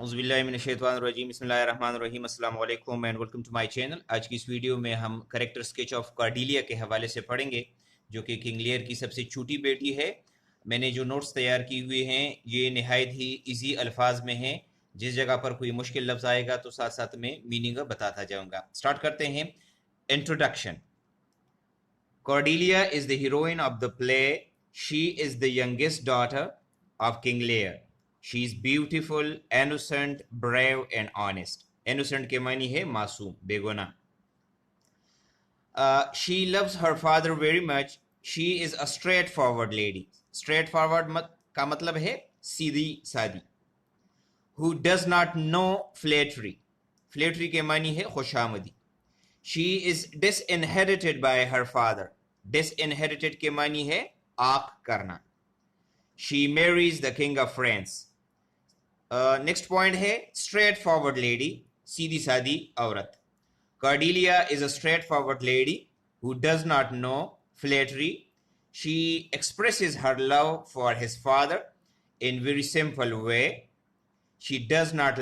औज़ुबिल्लाहिमिनश्शैतानिर्रजीम बिस्मिल्लाहिर्रहमानिर्रहीम अस्सलाम वालेकुम and welcome to my channel. आज की इस वीडियो में हम करेक्टर स्केच ऑफ कार्डिलिया के हवाले से पढ़ेंगे, जो कि किंग लियर की सबसे छोटी बेटी है। मैंने जो नोट्स तैयार किए हुए हैं ये नहायत ही इजी अल्फाज में हैं। जिस जगह पर कोई मुश्किल लफ्ज़ आएगा तो साथ साथ में मीनिंग बताता जाऊँगा। स्टार्ट करते हैं। Introduction. Cordelia is the heroine of the play. She is the youngest daughter of King Lear. She is beautiful, innocent, brave and honest. Innocent के मानी है मासूम, बेगुनाह. She loves her father very much. She is a straightforward lady. Straightforward का मतलब है सीधी सादी. Who does not know flattery. Flattery के मानी है खुशामदी. She is disinherited by her father. Disinherited के मानी है आक करना. She marries the king of France. Next point है straightforward lady, सीधी सादी औरत. Cordelia is a straightforward lady who does not know flattery. She expresses her love for his father in very simple way. She does not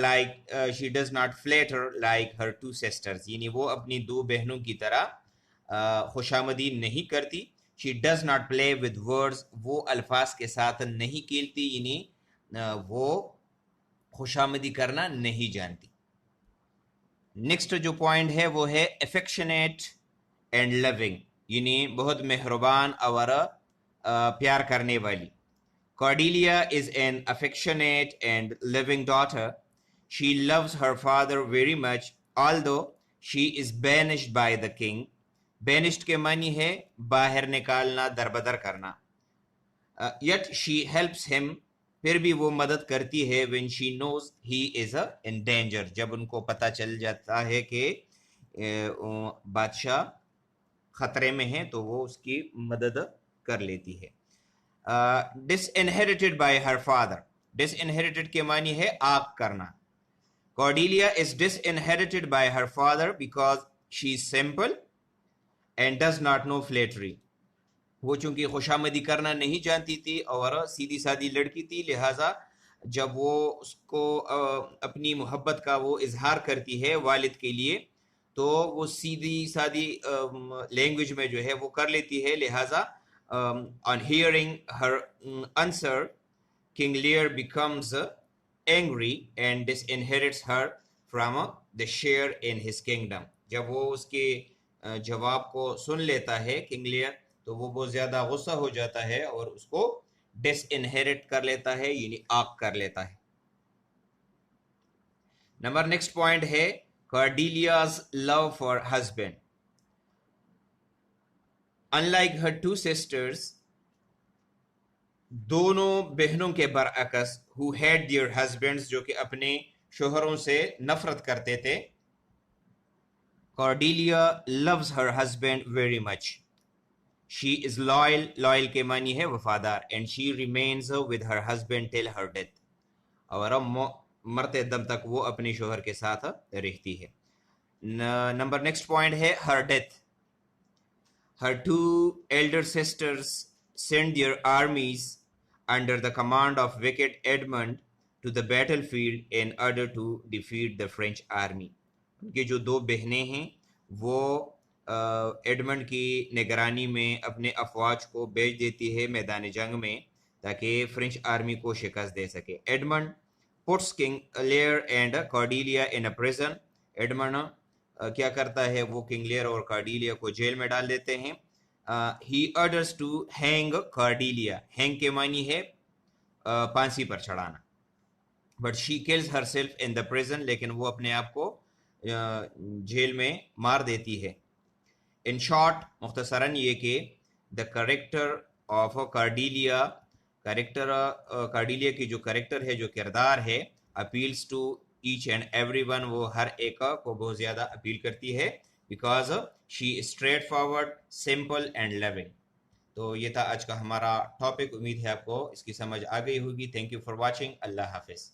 flatter like her two sisters. यानी वो अपनी दो बहनों की तरह खुशामदी नहीं करती. She does not play with words. वो अल्फाज के साथ नहीं खेलती, यानी वो खुशामदी करना नहीं जानती. नेक्स्ट जो पॉइंट है वो है affectionate and loving, यानी बहुत मेहरबान और प्यार करने वाली. Cordelia is an affectionate and loving daughter. She loves her father very much, although she is banished by the king. Banished के मानी है बाहर निकालना, दरबदर करना. Yet she helps him. फिर भी वो मदद करती है when she knows he is in danger. जब उनको पता चल जाता है कि बादशाह खतरे में है तो वो उसकी मदद कर लेती है. Disinherited by her father. Disinherited के मानी है आक करना. Cordelia is disinherited by her father because she is simple and does not know flattery. वो चूंकि खुशामदी करना नहीं जानती थी और सीधी सादी लड़की थी, लिहाजा जब वो उसको अपनी मोहब्बत का वो इजहार करती है वालिद के लिए तो वो सीधी सादी लैंग्वेज में जो है वो कर लेती है. लिहाजा on hearing her answer, King Lear becomes angry and disinherits her from the share in his kingdom. जब वो उसके जवाब को सुन लेता है किंग लियर तो वो बहुत ज़्यादा गुस्सा हो जाता है और उसको डिसइनहेरिट कर लेता है, यानी आक कर लेता है. नेक्स्ट पॉइंट है Cordelia's love for husband. Unlike her two sisters, दोनों बहनों के बरअक्स, who had their husbands, जो कि अपने शोहरों से नफरत करते थे, Cordelia loves her husband very much. She is loyal. Loyal के मानी है वफादार. And she remains with her husband till her death. और मरते दम तक वो अपने शोहर के साथ रहती है. नेक्स्ट पॉइंट है her death. Her two elder sisters sent their armies under the command of wicked Edmund to the battlefield in order to defeat the French army. उनकी जो दो बहनें हैं वो एडमंड की निगरानी में अपने अफवाज को भेज देती है मैदान जंग में ताकि फ्रेंच आर्मी को शिकस्त दे सके. Edmund puts King Lear and Cordelia in a prison. Edmund क्या करता है, वो किंग लियर और कार्डिलिया को जेल में डाल देते हैं. He orders to hang Cordelia. Hang के मानी है फांसी पर चढ़ाना. But she kills herself in the prison. लेकिन वो अपने आप को जेल में मार देती है. In short, मुख्तसरन ये कि the character of Cordelia, कार्डिलिया की जो कैरेक्टर है, जो किरदार है, appeals to each and everyone, वो हर एक को बहुत ज़्यादा अपील करती है because she is straightforward, simple and loving. तो ये था आज का हमारा टॉपिक. उम्मीद है आपको इसकी समझ आ गई होगी. Thank you for watching. अल्लाह हाफिज़.